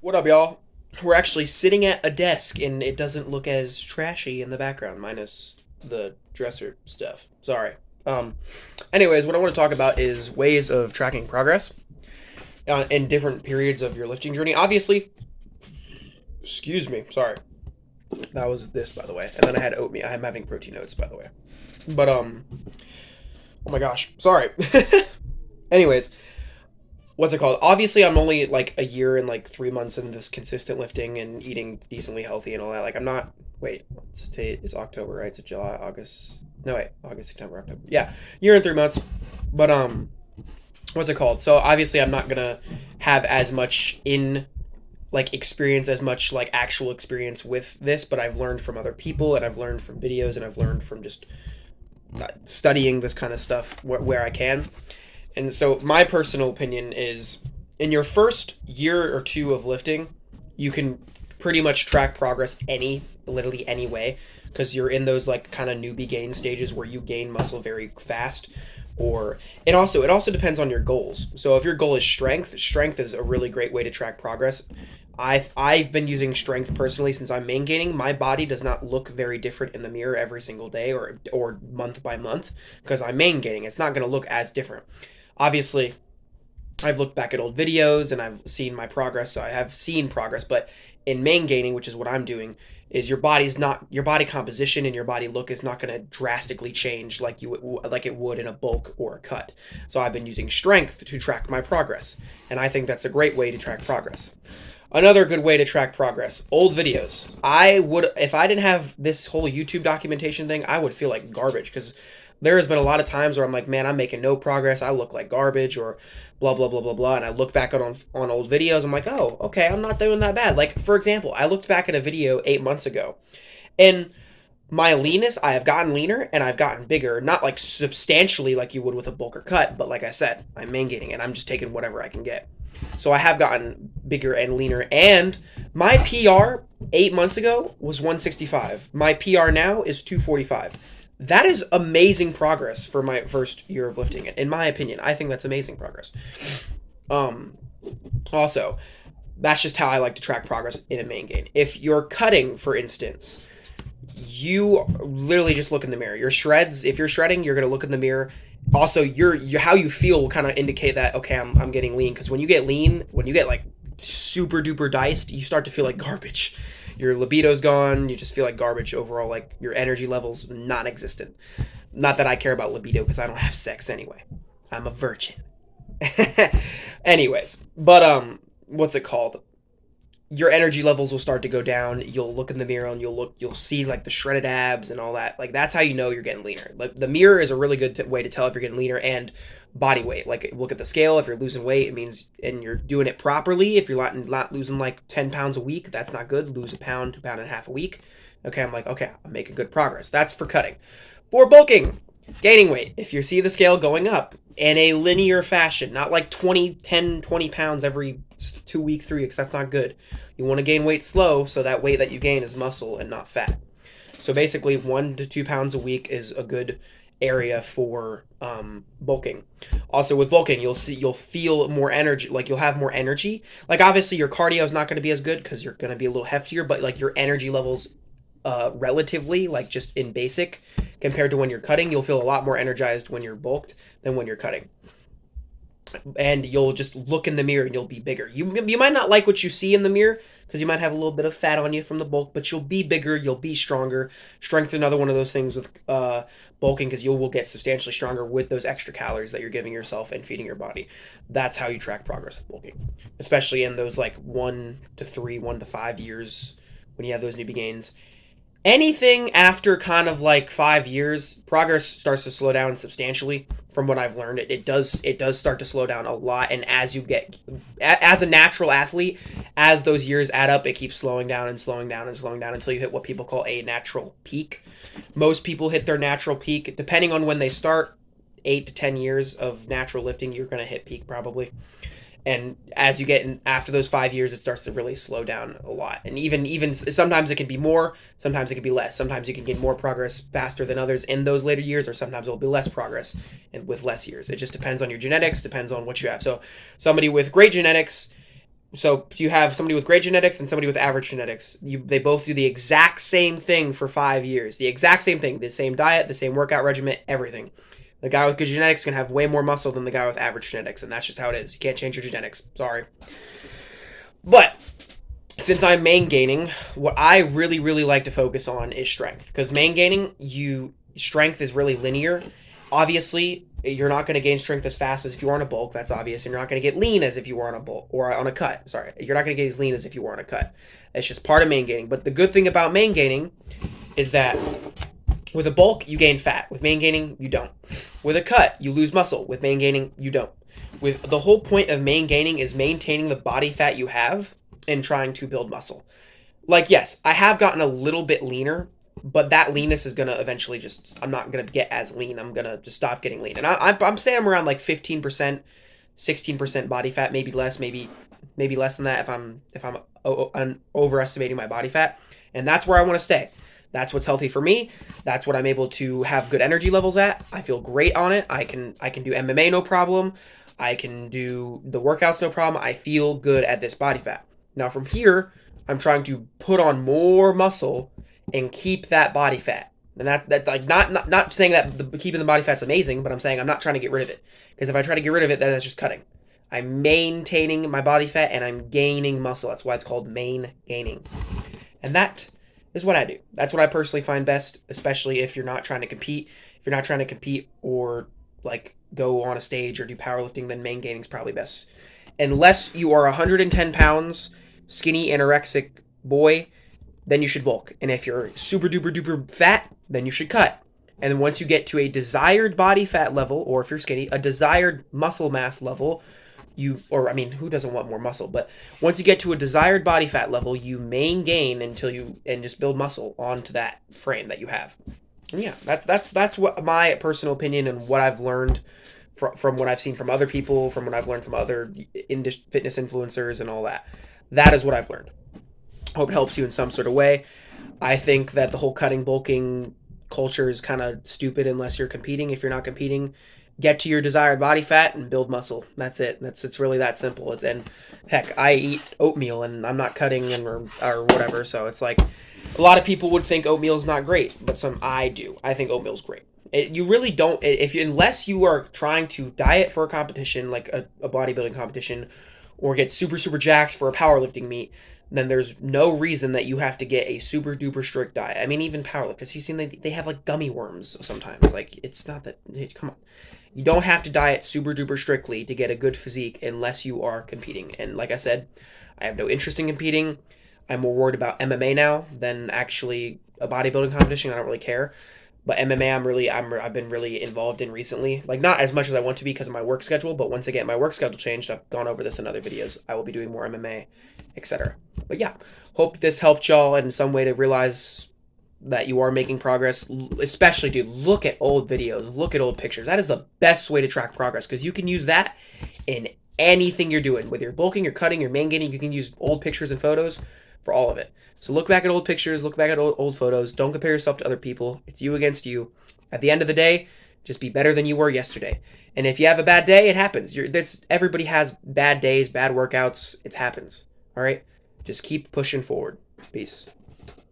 What up, y'all? We're actually sitting at a desk, and it doesn't look as trashy in the background, minus the dresser stuff. Sorry. Um. Anyways, what I want to talk about is ways of tracking progress in different periods of your lifting journey. Obviously, excuse me. Sorry. That was this, by the way, and then I had oatmeal. I'm having protein oats, by the way. But oh my gosh, sorry. Anyways, what's it called? Obviously, I'm only like a year and like 3 months into this consistent lifting and eating decently healthy and all that. Like, I'm not. Wait, it's October, right? It's July, August. No, wait, August, September, October. Yeah, year and 3 months. But what's it called? So obviously, I'm not gonna have as much in like experience as much like actual experience with this, but I've learned from other people and I've learned from videos and I've learned from just studying this kind of stuff where I can. And so my personal opinion is in your first year or two of lifting, you can pretty much track progress literally any way, because you're in those like kind of newbie gain stages where you gain muscle very fast. Or it also depends on your goals. So if your goal is strength is a really great way to track progress. I've been using strength personally since I'm main gaining. My body does not look very different in the mirror every single day or month by month because I'm main gaining. It's not going to look as different. Obviously, I've looked back at old videos and I've seen my progress. So I have seen progress, but in main gaining, which is what I'm doing, is your body composition and your body look is not going to drastically change like it would in a bulk or a cut. So I've been using strength to track my progress, and I think that's a great way to track progress. Another good way to track progress, old videos. If I didn't have this whole YouTube documentation thing, I would feel like garbage because there has been a lot of times where I'm like, man, I'm making no progress. I look like garbage or blah, blah, blah, blah, blah. And I look back on old videos. I'm like, oh, okay, I'm not doing that bad. Like, for example, I looked back at a video 8 months ago and my leanness, I have gotten leaner and I've gotten bigger. Not like substantially like you would with a bulk or cut, but like I said, I'm main gaining and I'm just taking whatever I can get. So I have gotten bigger and leaner. And my PR 8 months ago was 165. My PR now is 245. That is amazing progress for my first year of lifting. In my opinion, I think that's amazing progress. Um, Also, that's just how I like to track progress in a main gain. If you're cutting, for instance, you literally just look in the mirror. Your shreds, if you're shredding, you're gonna look in the mirror. Also, your how you feel will kind of indicate that okay, I'm getting lean. Because when you get lean, when you get like super duper diced, you start to feel like garbage. Your libido's gone. You just feel like garbage overall. Like your energy levels non-existent. Not that I care about libido because I don't have sex anyway. I'm a virgin. Anyways, but what's it called? Your energy levels will start to go down. You'll look in the mirror and you'll see like the shredded abs and all that. Like that's how you know you're getting leaner. Like the mirror is a really good way to tell if you're getting leaner, and body weight. Like look at the scale. If you're losing weight, it means and you're doing it properly. If you're not losing like 10 pounds a week, that's not good. Lose a pound, 2 pound and a half a week. Okay, I'm like, okay, I'm making good progress. That's for cutting. For bulking, gaining weight. If you see the scale going up in a linear fashion, not like 20 pounds every 2 weeks, 3 weeks, that's not good. You want to gain weight slow so that weight that you gain is muscle and not fat. So basically 1 to 2 pounds a week is a good area for bulking. Also with bulking, you'll feel more energy, like you'll have more energy. Like obviously your cardio is not going to be as good because you're going to be a little heftier, but like your energy levels relatively, like just in basic, compared to when you're cutting, you'll feel a lot more energized when you're bulked than when you're cutting. And you'll just look in the mirror and you'll be bigger. You might not like what you see in the mirror because you might have a little bit of fat on you from the bulk, but you'll be bigger, you'll be stronger. Strength is another one of those things with bulking because you will get substantially stronger with those extra calories that you're giving yourself and feeding your body. That's how you track progress with bulking, especially in those like 1 to 3, 1 to 5 years when you have those newbie gains. Anything after kind of like 5 years, progress starts to slow down substantially. From what I've learned, it does start to slow down a lot. And as you get, as a natural athlete, as those years add up, it keeps slowing down and slowing down and slowing down until you hit what people call a natural peak. Most people hit their natural peak depending on when they start. 8 to 10 years of natural lifting, you're going to hit peak probably. And as you get in after those 5 years, it starts to really slow down a lot. And even sometimes it can be more, sometimes it can be less. Sometimes you can get more progress faster than others in those later years, or sometimes it will be less progress and with less years. It just depends on your genetics, depends on what you have. So somebody with great genetics So you have somebody with great genetics and somebody with average genetics. They both do the exact same thing for 5 years. The exact same thing. The same diet, the same workout regimen, everything. The guy with good genetics can have way more muscle than the guy with average genetics, and that's just how it is. You can't change your genetics. Sorry. But since I'm main gaining, what I really, really like to focus on is strength. Because main gaining, strength is really linear. Obviously, you're not going to gain strength as fast as if you were on a bulk. That's obvious. And you're not going to get lean as if you were on a bulk or on a cut. Sorry. You're not going to get as lean as if you were on a cut. It's just part of main gaining. But the good thing about main gaining is that with a bulk, you gain fat. With main gaining, you don't. With a cut, you lose muscle. With main gaining, you don't. With the whole point of main gaining is maintaining the body fat you have and trying to build muscle. Like, yes, I have gotten a little bit leaner, but that leanness is going to eventually just, I'm not going to get as lean. I'm going to just stop getting lean. And I'm saying I'm around like 15%, 16% body fat, maybe less, maybe less than that if I'm overestimating my body fat. And that's where I want to stay. That's what's healthy for me. That's what I'm able to have good energy levels at. I feel great on it. I can do MMA no problem. I can do the workouts no problem. I feel good at this body fat. Now from here, I'm trying to put on more muscle and keep that body fat. And that like not saying that keeping the body fat's amazing, but I'm saying I'm not trying to get rid of it. Because if I try to get rid of it, then that's just cutting. I'm maintaining my body fat and I'm gaining muscle. That's why it's called main gaining. And that is what I do. That's what I personally find best, especially if you're not trying to compete. If you're not trying to compete or like go on a stage or do powerlifting, then main gaining is probably best. Unless you are 110 pounds, skinny, anorexic boy, then you should bulk. And if you're super duper duper fat, then you should cut. And then once you get to a desired body fat level, or if you're skinny, a desired muscle mass level, who doesn't want more muscle? But once you get to a desired body fat level, you main gain and just build muscle onto that frame that you have. And yeah, that's what my personal opinion and what I've learned from what I've seen from other people, from what I've learned from other fitness influencers and all that. That is what I've learned. Hope it helps you in some sort of way. I think that the whole cutting, bulking culture is kind of stupid unless you're competing. If you're not competing, get to your desired body fat and build muscle. That's it. It's really that simple. And heck, I eat oatmeal and I'm not cutting or whatever. So it's like a lot of people would think oatmeal is not great, but I do. I think oatmeal's great. You really don't, unless you are trying to diet for a competition, like a bodybuilding competition, or get super, super jacked for a powerlifting meet, then there's no reason that you have to get a super duper strict diet. I mean, even powerlifters, because you've seen they have like gummy worms sometimes. Like, it's not that, come on. You don't have to diet super duper strictly to get a good physique unless you are competing. And like I said, I have no interest in competing. I'm more worried about MMA now than actually a bodybuilding competition. I don't really care. But MMA, I've been really involved in recently. Like, not as much as I want to be because of my work schedule, but once I get my work schedule changed, I've gone over this in other videos. I will be doing more MMA, etc. But yeah, hope this helped y'all in some way to realize that you are making progress. Especially, dude, look at old videos, look at old pictures. That is the best way to track progress because you can use that in anything you're doing. Whether you're bulking, you're cutting, you're main gaining, you can use old pictures and photos for all of it. So look back at old pictures, look back at old photos. Don't compare yourself to other people. It's you against you. At the end of the day, just be better than you were yesterday. And if you have a bad day, it happens. Everybody has bad days, bad workouts. It happens. All right? Just keep pushing forward. Peace.